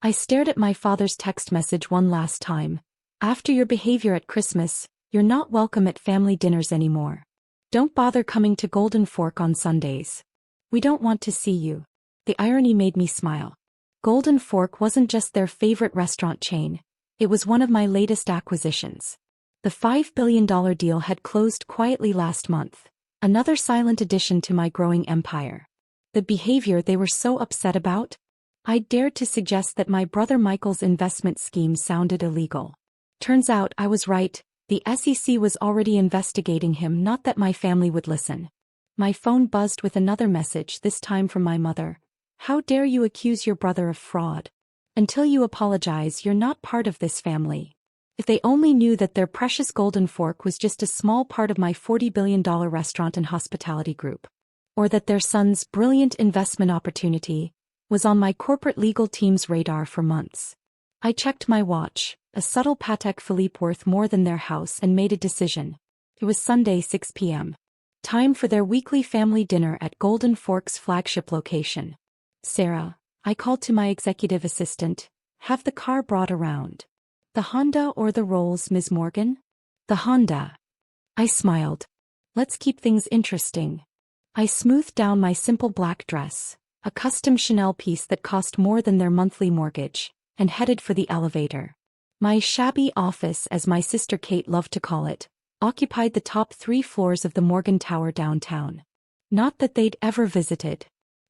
I stared at my father's text message one last time. After your behavior at Christmas, you're not welcome at family dinners anymore. Don't bother coming to Golden Fork on Sundays. We don't want to see you. The irony made me smile. Golden Fork wasn't just their favorite restaurant chain. It was one of my latest acquisitions. The $5 billion deal had closed quietly last month. Another silent addition to my growing empire. The behavior they were so upset about? I dared to suggest that my brother Michael's investment scheme sounded illegal. Turns out I was right. The SEC was already investigating him, not that my family would listen. My phone buzzed with another message, this time from my mother. How dare you accuse your brother of fraud? Until you apologize, you're not part of this family. If they only knew that their precious Golden Fork was just a small part of my $40 billion restaurant and hospitality group. Or that their son's brilliant investment opportunity was on my corporate legal team's radar for months. I checked my watch, a subtle Patek Philippe worth more than their house, and made a decision. It was Sunday 6 p.m. Time for their weekly family dinner at Golden Fork's flagship location. Sarah, I called to my executive assistant, have the car brought around. The Honda or the Rolls, Ms. Morgan? The Honda. I smiled. Let's keep things interesting. I smoothed down my simple black dress, a custom Chanel piece that cost more than their monthly mortgage, and headed for the elevator. My shabby office, as my sister Kate loved to call it, occupied the top 3 floors of the Morgan Tower downtown. Not that they'd ever visited.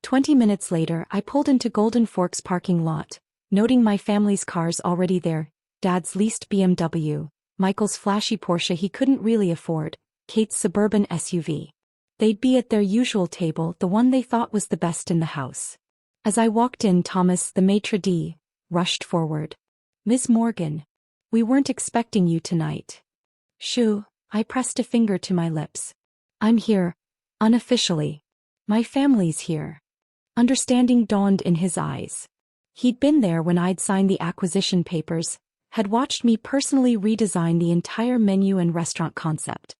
20 minutes later, I pulled into Golden Fork's parking lot, noting my family's cars already there. Dad's leased BMW, Michael's flashy Porsche he couldn't really afford, Kate's suburban SUV. They'd be at their usual table, the one they thought was the best in the house. As I walked in, Thomas, the maitre d', rushed forward. Miss Morgan. We weren't expecting you tonight. Shoo, I pressed a finger to my lips. I'm here, unofficially. My family's here. Understanding dawned in his eyes. He'd been there when I'd signed the acquisition papers, had watched me personally redesign the entire menu and restaurant concept.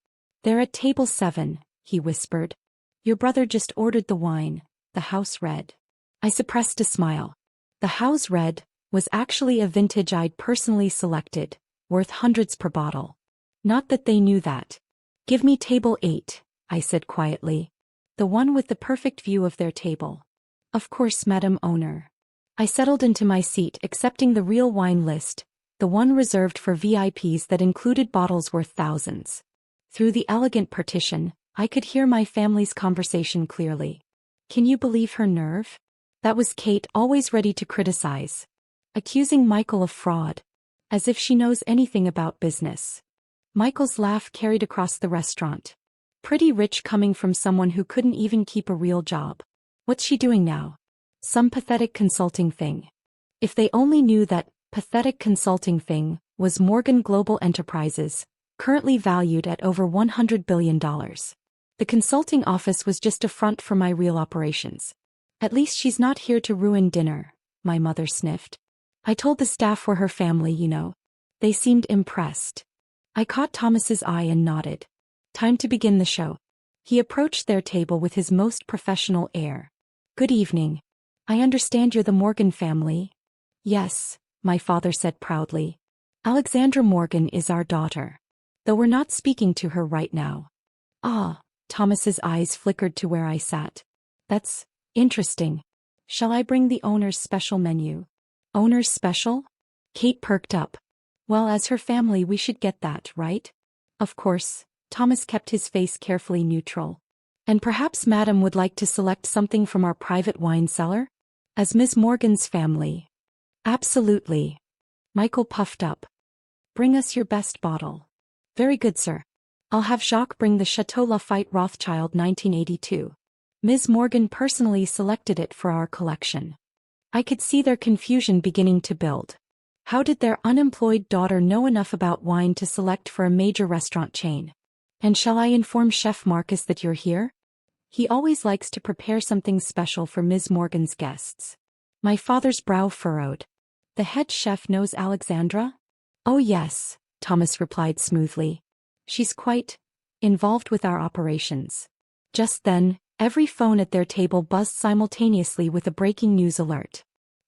They're at table 7, he whispered. Your brother just ordered the wine, the house red. I suppressed a smile. The house red was actually a vintage I'd personally selected, worth hundreds per bottle. Not that they knew that. Give me table 8, I said quietly. The one with the perfect view of their table. Of course, Madam Owner. I settled into my seat, accepting the real wine list, the one reserved for VIPs that included bottles worth thousands. Through the elegant partition, I could hear my family's conversation clearly. Can you believe her nerve? That was Kate, always ready to criticize. Accusing Michael of fraud. As if she knows anything about business. Michael's laugh carried across the restaurant. Pretty rich coming from someone who couldn't even keep a real job. What's she doing now? Some pathetic consulting thing. If they only knew that pathetic consulting thing was Morgan Global Enterprises, currently valued at over $100 billion. The consulting office was just a front for my real operations. At least she's not here to ruin dinner, my mother sniffed. I told the staff we're her family, you know. They seemed impressed. I caught Thomas's eye and nodded. Time to begin the show. He approached their table with his most professional air. Good evening. I understand you're the Morgan family. Yes, my father said proudly. Alexandra Morgan is our daughter. Though we're not speaking to her right now. Ah, Thomas's eyes flickered to where I sat. That's interesting. Shall I bring the owner's special menu? Owner's special? Kate perked up. Well, as her family we should get that, right? Of course, Thomas kept his face carefully neutral. And perhaps Madam would like to select something from our private wine cellar? As Miss Morgan's family. Absolutely. Michael puffed up. Bring us your best bottle. Very good, sir. I'll have Jacques bring the Chateau Lafite Rothschild 1982. Ms. Morgan personally selected it for our collection. I could see their confusion beginning to build. How did their unemployed daughter know enough about wine to select for a major restaurant chain? And shall I inform Chef Marcus that you're here? He always likes to prepare something special for Ms. Morgan's guests. My father's brow furrowed. The head chef knows Alexandra? Oh yes, Thomas replied smoothly. She's quite involved with our operations. Just then, every phone at their table buzzed simultaneously with a breaking news alert.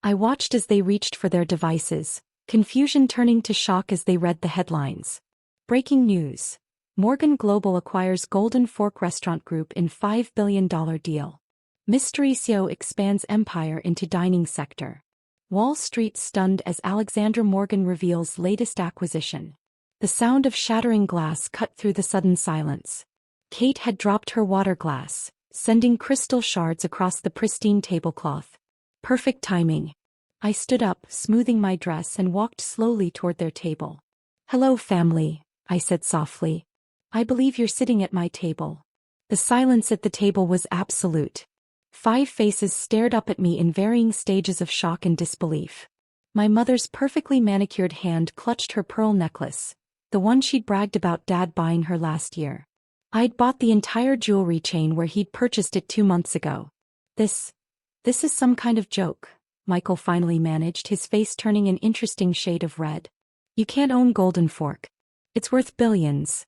I watched as they reached for their devices, confusion turning to shock as they read the headlines. Breaking news. Morgan Global acquires Golden Fork Restaurant Group in $5 billion deal. Mystery CEO expands empire into dining sector. Wall Street stunned as Alexander Morgan reveals latest acquisition. The sound of shattering glass cut through the sudden silence. Kate had dropped her water glass, sending crystal shards across the pristine tablecloth. Perfect timing. I stood up, smoothing my dress, and walked slowly toward their table. "Hello, family," I said softly. "I believe you're sitting at my table." The silence at the table was absolute. 5 faces stared up at me in varying stages of shock and disbelief. My mother's perfectly manicured hand clutched her pearl necklace, the one she'd bragged about Dad buying her last year. I'd bought the entire jewelry chain where he'd purchased it 2 months ago. This is some kind of joke," Michael finally managed, his face turning an interesting shade of red. "You can't own Golden Fork. It's worth billions."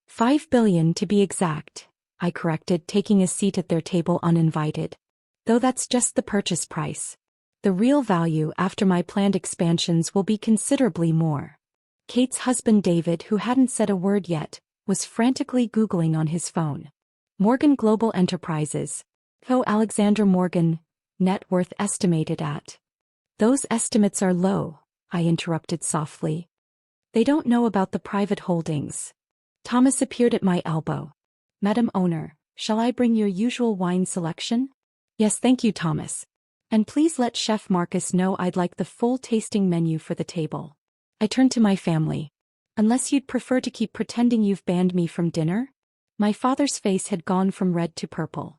$5 billion to be exact, I corrected, taking a seat at their table uninvited. "Though that's just the purchase price. The real value after my planned expansions will be considerably more." Kate's husband David, who hadn't said a word yet, was frantically Googling on his phone. Morgan Global Enterprises. Alexander Morgan, net worth estimated at. "Those estimates are low," I interrupted softly. "They don't know about the private holdings." Thomas appeared at my elbow. "Madam Owner, shall I bring your usual wine selection?" "Yes, thank you, Thomas. And please let Chef Marcus know I'd like the full tasting menu for the table." I turned to my family. "Unless you'd prefer to keep pretending you've banned me from dinner?" My father's face had gone from red to purple.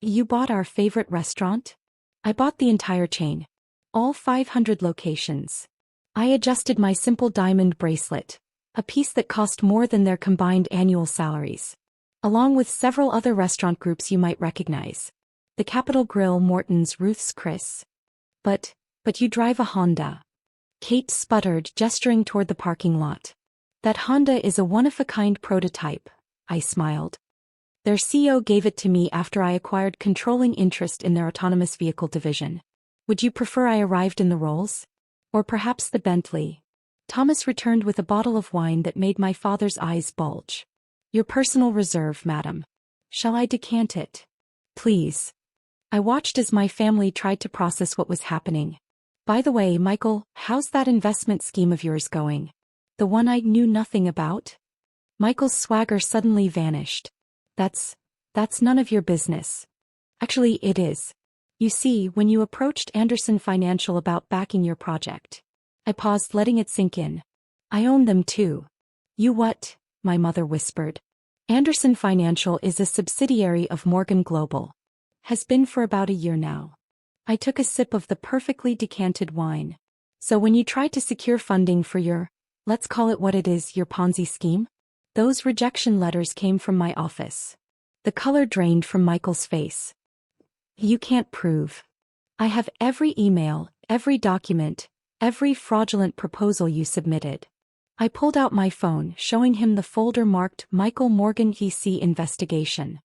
You bought our favorite restaurant?" "I bought the entire chain. All 500 locations." I adjusted my simple diamond bracelet, a piece that cost more than their combined annual salaries. "Along with several other restaurant groups you might recognize. The Capitol Grill, Morton's, Ruth's Chris." But you drive a Honda." Kate sputtered, gesturing toward the parking lot. "That Honda is a one-of-a-kind prototype," I smiled. "Their CEO gave it to me after I acquired controlling interest in their autonomous vehicle division. Would you prefer I arrived in the Rolls? Or perhaps the Bentley?" Thomas returned with a bottle of wine that made my father's eyes bulge. "Your personal reserve, madam. Shall I decant it?" "Please." I watched as my family tried to process what was happening. "By the way, Michael, how's that investment scheme of yours going? The one I knew nothing about?" Michael's swagger suddenly vanished. That's none of your business." "Actually, it is. You see, when you approached Anderson Financial about backing your project." I paused, letting it sink in. "I own them too." "You what?" my mother whispered. "Anderson Financial is a subsidiary of Morgan Global. Has been for about a year now." I took a sip of the perfectly decanted wine. "So when you tried to secure funding for your, let's call it what it is, your Ponzi scheme? Those rejection letters came from my office." The color drained from Michael's face. "You can't prove." "I have every email, every document, every fraudulent proposal you submitted." I pulled out my phone, showing him the folder marked Michael Morgan EC investigation.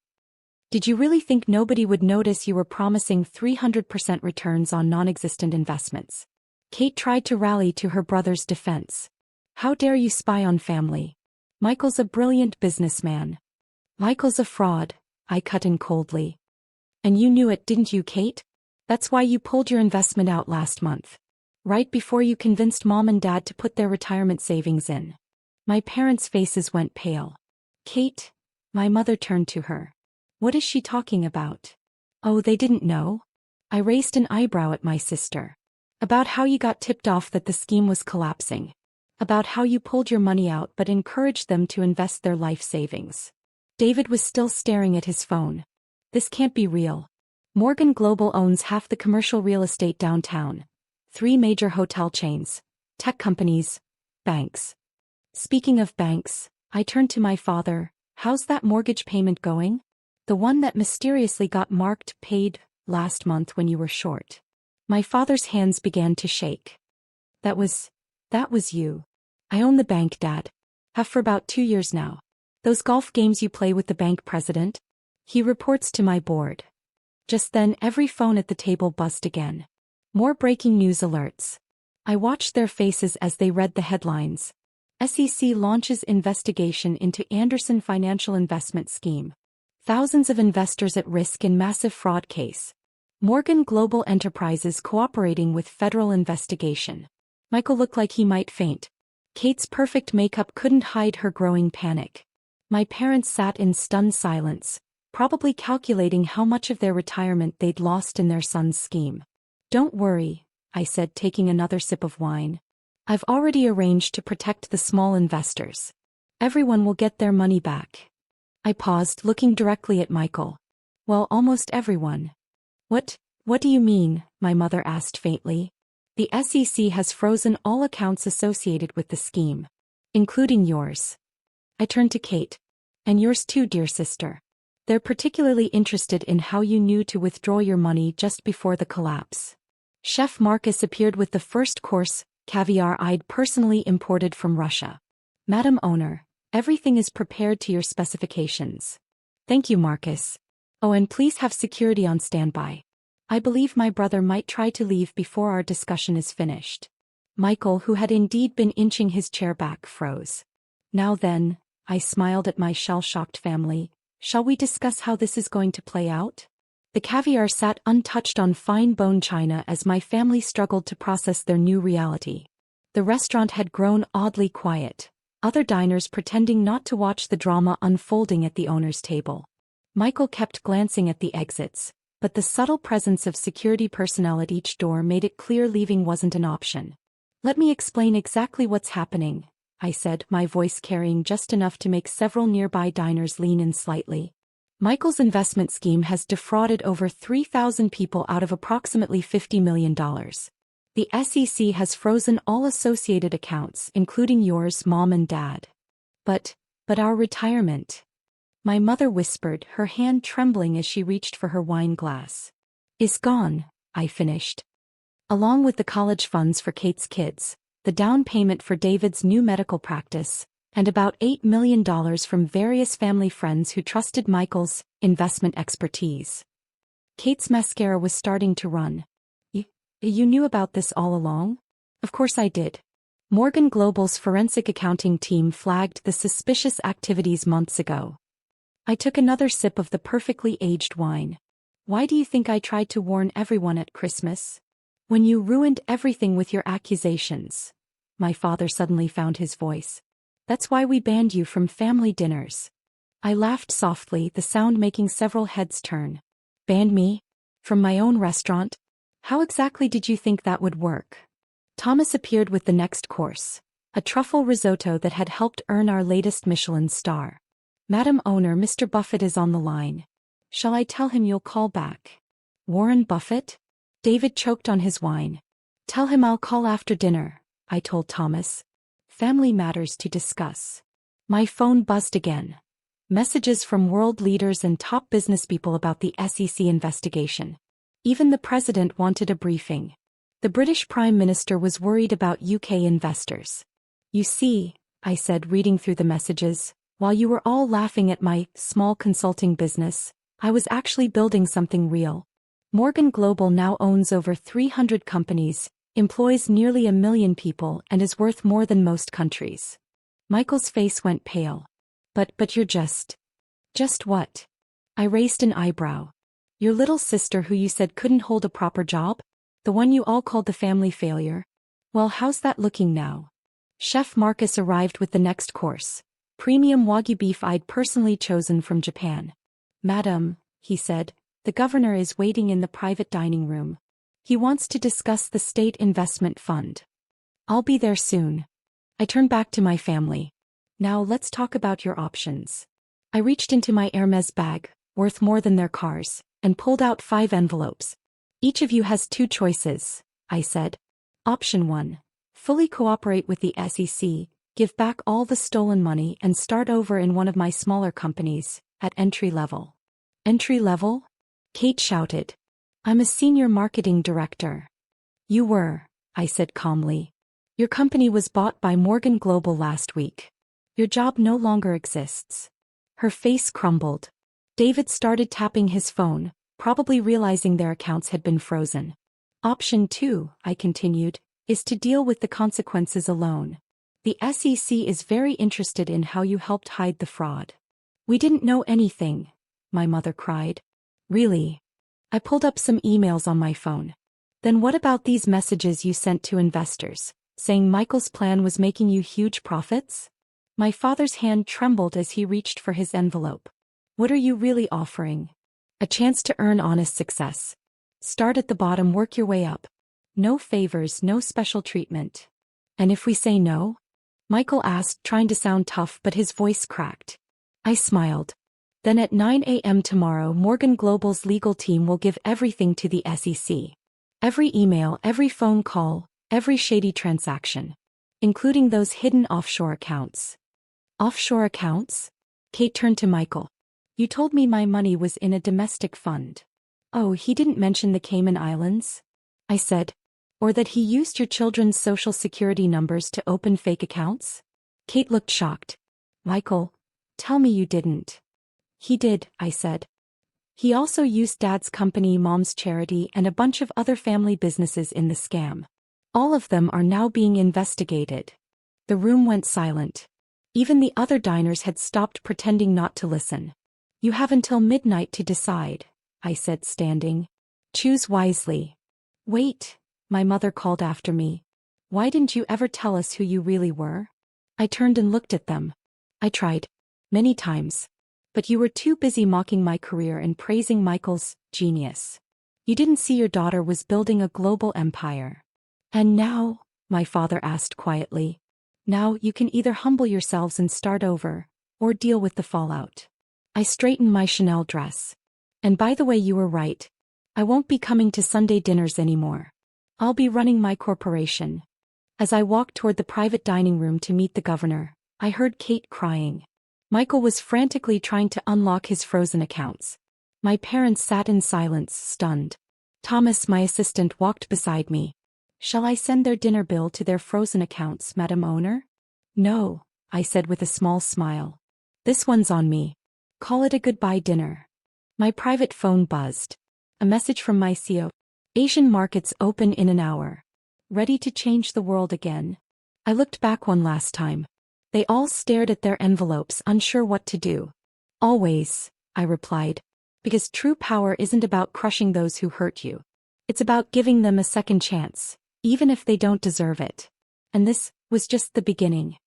"Did you really think nobody would notice you were promising 300% returns on non-existent investments?" Kate tried to rally to her brother's defense. "How dare you spy on family? Michael's a brilliant businessman." "Michael's a fraud," I cut in coldly. "And you knew it, didn't you, Kate? That's why you pulled your investment out last month. Right before you convinced Mom and Dad to put their retirement savings in." My parents' faces went pale. "Kate," my mother turned to her. "What is she talking about?" "Oh, they didn't know?" I raised an eyebrow at my sister. "About how you got tipped off that the scheme was collapsing. About how you pulled your money out but encouraged them to invest their life savings." David was still staring at his phone. "This can't be real. Morgan Global owns half the commercial real estate downtown. 3 major hotel chains, tech companies, banks." Speaking of banks, I turned to my father. "How's that mortgage payment going? The one that mysteriously got marked paid last month when you were short." My father's hands began to shake. That was you." "I own the bank, Dad. Have for about 2 years now. Those golf games you play with the bank president? He reports to my board." Just then every phone at the table buzzed again. More breaking news alerts. I watched their faces as they read the headlines. SEC launches investigation into Anderson financial investment scheme. Thousands of investors at risk in massive fraud case. Morgan Global Enterprises cooperating with federal investigation. Michael looked like he might faint. Kate's perfect makeup couldn't hide her growing panic. My parents sat in stunned silence, probably calculating how much of their retirement they'd lost in their son's scheme. "Don't worry," I said, taking another sip of wine. "I've already arranged to protect the small investors. Everyone will get their money back." I paused, looking directly at Michael. "Well, almost everyone." What do you mean?" my mother asked faintly. "The SEC has frozen all accounts associated with the scheme. Including yours." I turned to Kate. "And yours too, dear sister. They're particularly interested in how you knew to withdraw your money just before the collapse." Chef Marcus appeared with the first course, caviar I'd personally imported from Russia. "Madam Owner, everything is prepared to your specifications." "Thank you, Marcus. Oh, and please have security on standby. I believe my brother might try to leave before our discussion is finished." Michael, who had indeed been inching his chair back, froze. "Now then," I smiled at my shell-shocked family, "shall we discuss how this is going to play out?" The caviar sat untouched on fine bone china as my family struggled to process their new reality. The restaurant had grown oddly quiet, other diners pretending not to watch the drama unfolding at the owner's table. Michael kept glancing at the exits, but the subtle presence of security personnel at each door made it clear leaving wasn't an option. "Let me explain exactly what's happening," I said, my voice carrying just enough to make several nearby diners lean in slightly. "Michael's investment scheme has defrauded over 3,000 people out of approximately $50 million. The SEC has frozen all associated accounts, including yours, Mom and Dad." But our retirement," my mother whispered, her hand trembling as she reached for her wine glass. "Is gone," I finished. "Along with the college funds for Kate's kids, the down payment for David's new medical practice, and about $8 million from various family friends who trusted Michael's investment expertise." Kate's mascara was starting to run. You knew about this all along?" "Of course I did. Morgan Global's forensic accounting team flagged the suspicious activities months ago." I took another sip of the perfectly aged wine. "Why do you think I tried to warn everyone at Christmas? When you ruined everything with your accusations." My father suddenly found his voice. "That's why we banned you from family dinners." I laughed softly, the sound making several heads turn. "Banned me? From my own restaurant? How exactly did you think that would work?" Thomas appeared with the next course, a truffle risotto that had helped earn our latest Michelin star. "Madam Owner, Mr. Buffett is on the line. Shall I tell him you'll call back?" "Warren Buffett?" David choked on his wine. "Tell him I'll call after dinner," I told Thomas. "Family matters to discuss." My phone buzzed again. Messages from world leaders and top businesspeople about the SEC investigation. Even the president wanted a briefing. The British Prime Minister was worried about UK investors. "You see," I said, reading through the messages, "while you were all laughing at my small consulting business, I was actually building something real. Morgan Global now owns over 300 companies, employs nearly 1 million people, and is worth more than most countries." Michael's face went pale. But you're just what?" I raised an eyebrow. "Your little sister who you said couldn't hold a proper job? The one you all called the family failure? Well, how's that looking now?" Chef Marcus arrived with the next course, premium Wagyu beef I'd personally chosen from Japan. "Madam," he said, "the governor is waiting in the private dining room. He wants to discuss the state investment fund." "I'll be there soon." I turned back to my family. "Now let's talk about your options." I reached into my Hermes bag, worth more than their cars, and pulled out 5 envelopes. "Each of you has 2 choices," I said. "Option 1. Fully cooperate with the SEC, give back all the stolen money and start over in one of my smaller companies, at entry level." "Entry level?" Kate shouted. "I'm a senior marketing director." "You were," I said calmly. "Your company was bought by Morgan Global last week. Your job no longer exists." Her face crumbled. David started tapping his phone, probably realizing their accounts had been frozen. Option 2, I continued, is to deal with the consequences alone. The SEC is very interested in how you helped hide the fraud. We didn't know anything, my mother cried. Really? I pulled up some emails on my phone. Then what about these messages you sent to investors, saying Michael's plan was making you huge profits? My father's hand trembled as he reached for his envelope. What are you really offering? A chance to earn honest success. Start at the bottom, work your way up. No favors, no special treatment. And if we say no? Michael asked, trying to sound tough, but his voice cracked. I smiled. Then at 9 a.m. tomorrow, Morgan Global's legal team will give everything to the SEC. Every email, every phone call, every shady transaction. Including those hidden offshore accounts. Offshore accounts? Kate turned to Michael. You told me my money was in a domestic fund. Oh, he didn't mention the Cayman Islands? I said. Or that he used your children's social security numbers to open fake accounts? Kate looked shocked. Michael, tell me you didn't. He did, I said. He also used Dad's company, Mom's charity, and a bunch of other family businesses in the scam. All of them are now being investigated. The room went silent. Even the other diners had stopped pretending not to listen. You have until midnight to decide, I said, standing. Choose wisely. Wait, my mother called after me. Why didn't you ever tell us who you really were? I turned and looked at them. I tried. Many times. But you were too busy mocking my career and praising Michael's genius. You didn't see your daughter was building a global empire. And now, my father asked quietly, now you can either humble yourselves and start over, or deal with the fallout. I straightened my Chanel dress. And by the way, you were right. I won't be coming to Sunday dinners anymore. I'll be running my corporation. As I walked toward the private dining room to meet the governor, I heard Kate crying. Michael was frantically trying to unlock his frozen accounts. My parents sat in silence, stunned. Thomas, my assistant, walked beside me. Shall I send their dinner bill to their frozen accounts, Madam Owner? No, I said with a small smile. This one's on me. Call it a goodbye dinner. My private phone buzzed. A message from my CEO. Asian markets open in an hour. Ready to change the world again. I looked back one last time. They all stared at their envelopes, unsure what to do. Always, I replied. Because true power isn't about crushing those who hurt you. It's about giving them a second chance, even if they don't deserve it. And this was just the beginning.